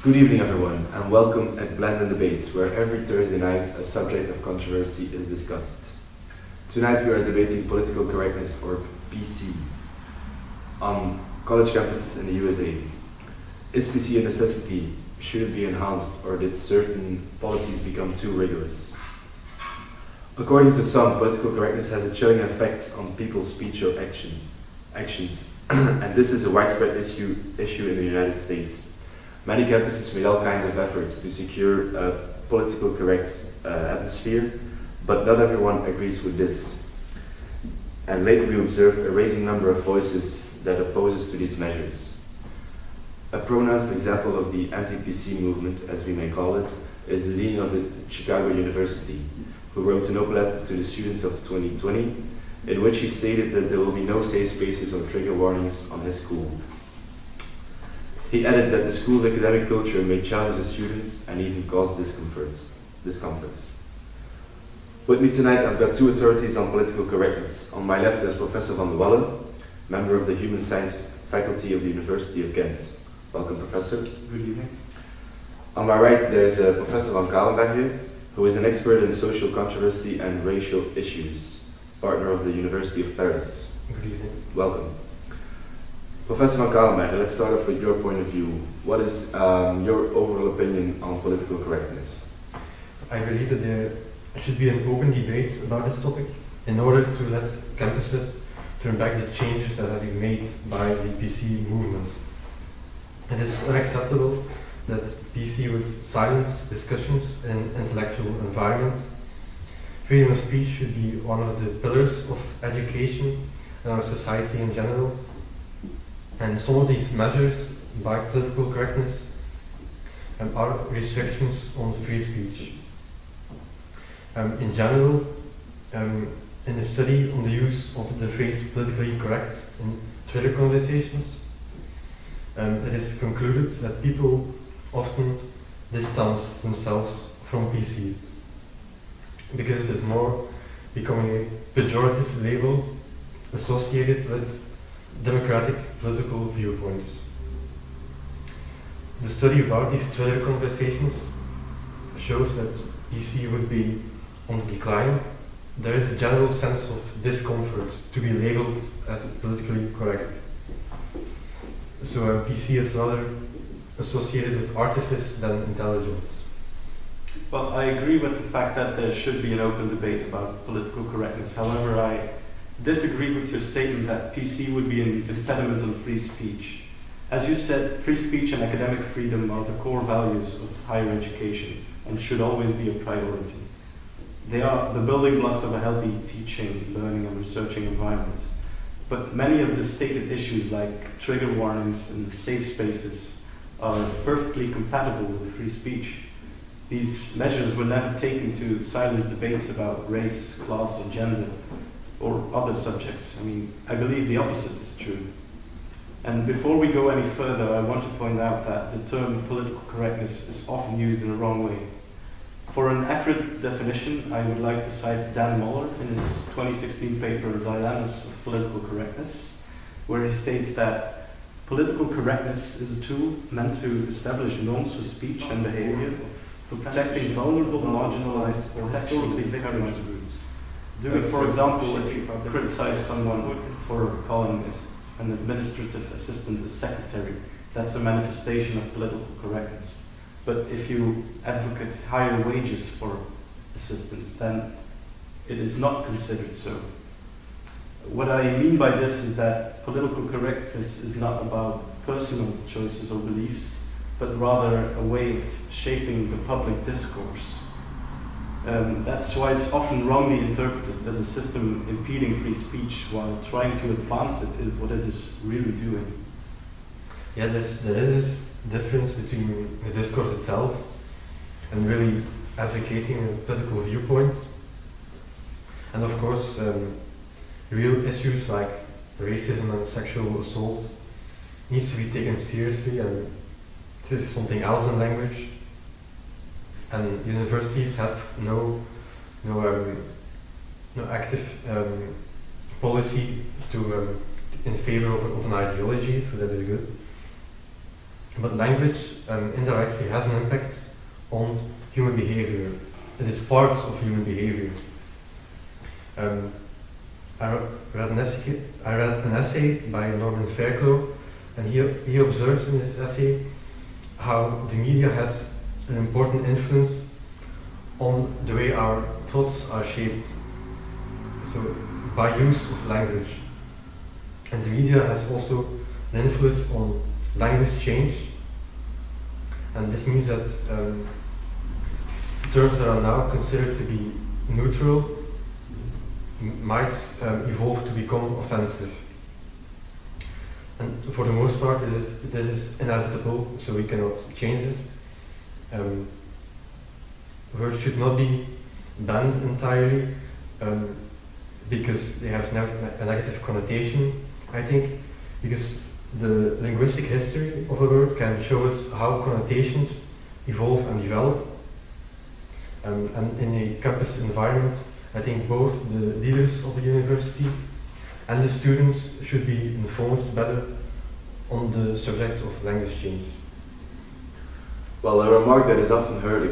Good evening, everyone, and welcome at Blend Debates, where every Thursday night a subject of controversy is discussed. Tonight we are debating political correctness, or PC, on college campuses in the USA. Is PC a necessity? Should it be enhanced, or did certain policies become too rigorous? According to some, political correctness has a chilling effect on people's speech or actions, and this is a widespread issue in the United States. Many campuses made all kinds of efforts to secure a political correct atmosphere, but not everyone agrees with this. And lately we observed a rising number of voices that opposes to these measures. A pronounced example of the anti-PC movement, as we may call it, is the dean of the Chicago University, who wrote an open letter to the students of 2020, in which he stated that there will be no safe spaces or trigger warnings on his school. He added that the school's academic culture may challenge the students and even cause discomfort. With me tonight, I've got two authorities on political correctness. On my left, there's Professor Van Walle, member of the Human Science Faculty of the University of Ghent. Welcome, Professor. Good evening. On my right, there's Professor Van Caelenberghe, who is an expert in social controversy and racial issues, partner of the University of Paris. Good evening. Welcome. Professor Van Caelenberghe, let's start off with your point of view. What is your overall opinion on political correctness? I believe that there should be an open debate about this topic in order to let campuses turn back the changes that have been made by the PC movement. It is unacceptable that PC would silence discussions in an intellectual environment. Freedom of speech should be one of the pillars of education and our society in general. And some of these measures by political correctness are restrictions on free speech. In general, in a study on the use of the phrase politically correct in Twitter conversations, it is concluded that people often distance themselves from PC because it is more becoming a pejorative label associated with democratic political viewpoints. The study about these Twitter conversations shows that PC would be on the decline. There is a general sense of discomfort to be labeled as politically correct. So PC is rather associated with artifice than intelligence. Well, I agree with the fact that there should be an open debate about political correctness. However, I disagree with your statement that PC would be an impediment on free speech. As you said, free speech and academic freedom are the core values of higher education and should always be a priority. They are the building blocks of a healthy teaching, learning and researching environment. But many of the stated issues like trigger warnings and safe spaces are perfectly compatible with free speech. These measures were never taken to silence debates about race, class or gender, or other subjects. I mean, I believe the opposite is true. And before we go any further, I want to point out that the term political correctness is often used in the wrong way. For an accurate definition, I would like to cite Dan Moller in his 2016 paper, Dilemmas of Political Correctness, where he states that political correctness is a tool meant to establish norms for speech and behavior, for protecting vulnerable, marginalized, or historically victimized groups. For example, if you criticize someone for calling an administrative assistant a secretary, that's a manifestation of political correctness. But if you advocate higher wages for assistants, then it is not considered so. What I mean by this is that political correctness is not about personal choices or beliefs, but rather a way of shaping the public discourse. That's why it's often wrongly interpreted as a system impeding free speech while trying to advance it in what is it really doing. Yeah, there is this difference between the discourse itself and really advocating a political viewpoint. And of course, real issues like racism and sexual assault needs to be taken seriously, and this is something else in language. And universities have no active policy in favor of an ideology, so that is good. But language indirectly has an impact on human behavior. It is part of human behavior. I read an essay by Norman Fairclough, and he observes in this essay how the media has an important influence on the way our thoughts are shaped. So, by use of language. And the media has also an influence on language change. And this means that terms that are now considered to be neutral might evolve to become offensive. And for the most part, this is inevitable, so we cannot change this. Words should not be banned entirely because they have a negative connotation, I think, because the linguistic history of a word can show us how connotations evolve and develop. And in a campus environment, I think both the leaders of the university and the students should be informed better on the subject of language change. Well, a remark that is often heard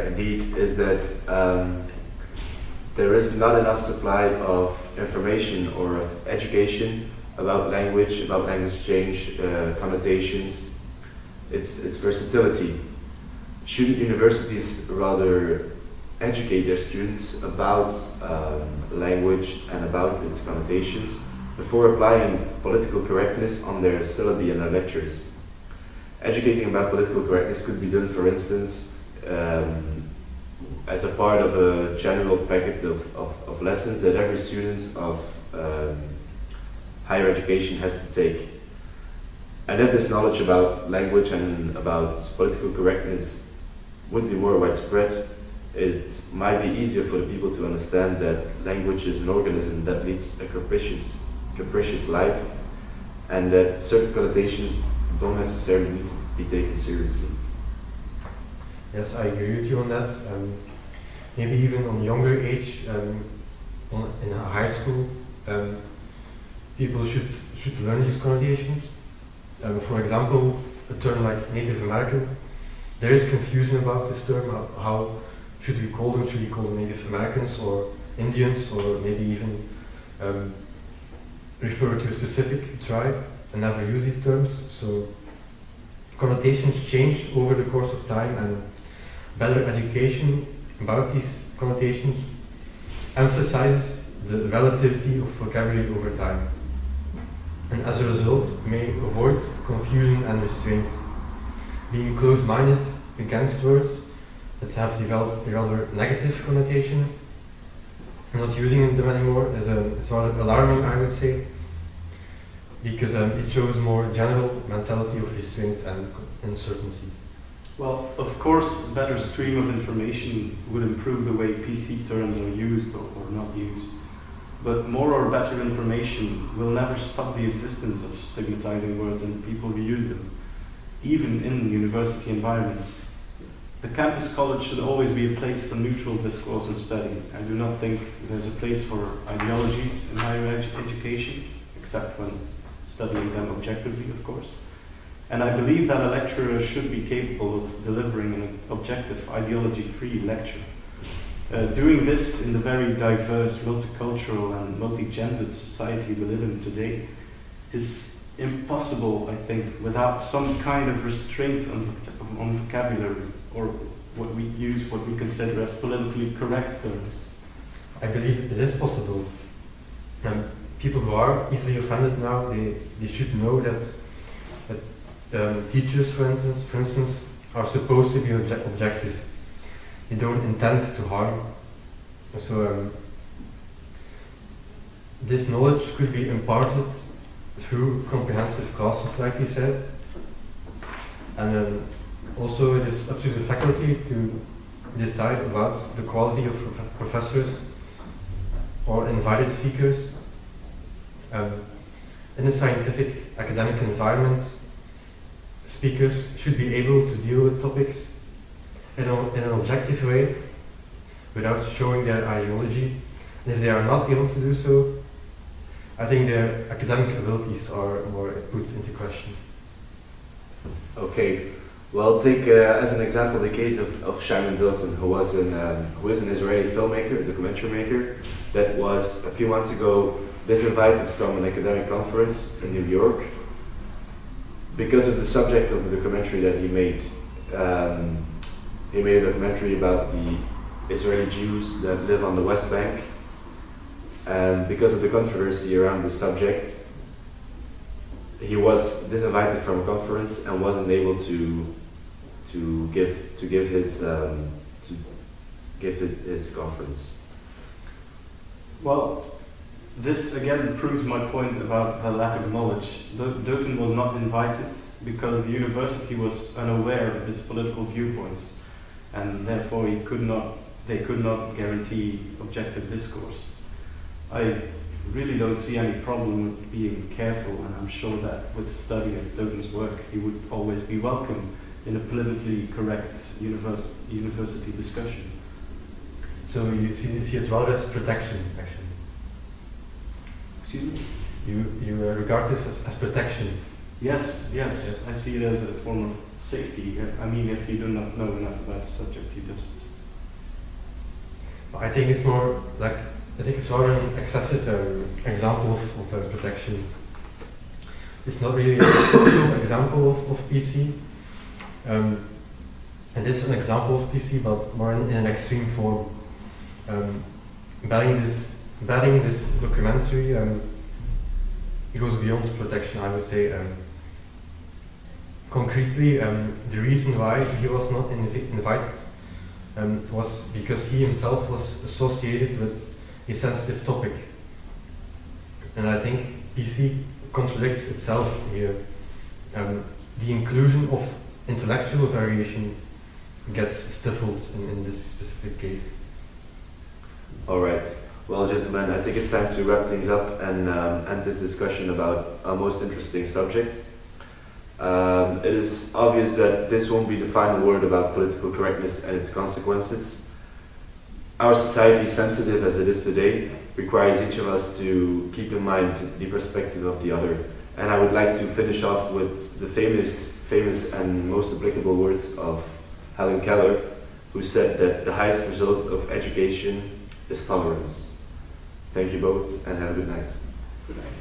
indeed is that there is not enough supply of information or of education about language change, connotations, its versatility. Shouldn't universities rather educate their students about language and about its connotations before applying political correctness on their syllabi and their lectures? Educating about political correctness could be done, for instance, as a part of a general packet of lessons that every student of higher education has to take. And if this knowledge about language and about political correctness would be more widespread, it might be easier for the people to understand that language is an organism that leads a capricious life, and that certain connotations don't necessarily need to be taken seriously. Yes, I agree with you on that. Maybe even on a younger age, in a high school, people should learn these connotations. For example, a term like Native American, there is confusion about this term. How should we call them? Should we call them Native Americans or Indians, or maybe even refer to a specific tribe and never use these terms? So connotations change over the course of time, and better education about these connotations emphasizes the relativity of vocabulary over time, and as a result may avoid confusion and restraint. Being close-minded against words that have developed a rather negative connotation, not using them anymore is rather alarming, I would say, because it shows more general mentality of restraint and uncertainty. Well, of course, a better stream of information would improve the way PC terms are used or not used. But more or better information will never stop the existence of stigmatizing words and people who use them, even in university environments. The campus college should always be a place for neutral discourse and study. I do not think there's a place for ideologies in higher education, except when studying them objectively, of course. And I believe that a lecturer should be capable of delivering an objective, ideology-free lecture. Doing this in the very diverse, multicultural and multi-gendered society we live in today is impossible, I think, without some kind of restraint on vocabulary, or what we consider as politically correct terms. I believe it is possible. People who are easily offended now, they should know that teachers, for instance, are supposed to be objective. They don't intend to harm. So this knowledge could be imparted through comprehensive classes, like we said. And also it is up to the faculty to decide about the quality of professors or invited speakers. In a scientific academic environment, speakers should be able to deal with topics in an objective way without showing their ideology. And if they are not able to do so, I think their academic abilities are more put into question. Okay, Well, take as an example the case of Shimon Dilton, who is an Israeli filmmaker, a documentary maker, that was a few months ago disinvited from an academic conference in New York because of the subject of the documentary that he made. He made a documentary about the Israeli Jews that live on the West Bank, and because of the controversy around the subject, he was disinvited from a conference and wasn't able to give his conference. Well, this again proves my point about the lack of knowledge. Dilton was not invited because the university was unaware of his political viewpoints, and therefore they could not guarantee objective discourse. I really don't see any problem with being careful, and I'm sure that with study of Dilton's work, he would always be welcome in a politically correct university discussion. So you see it rather as protection, actually. Excuse me? You regard this as protection. Yes, I see it as a form of safety. I mean, if you do not know enough about the subject, you just... I think it's more like, I think it's rather an excessive example of protection. It's not really a social example of PC. It is an example of PC, but more in an extreme form. Banning this documentary it goes beyond protection, I would say. Concretely, the reason why he was not invited was because he himself was associated with a sensitive topic. And I think PC contradicts itself here. The inclusion of intellectual variation gets stifled in this specific case. Alright, well gentlemen, I think it's time to wrap things up and end this discussion about our most interesting subject. It is obvious that this won't be the final word about political correctness and its consequences. Our society, sensitive as it is today, requires each of us to keep in mind the perspective of the other. And I would like to finish off with the famous and most applicable words of Helen Keller, who said that the highest result of education is tolerance. Thank you both and have a good night. Good night.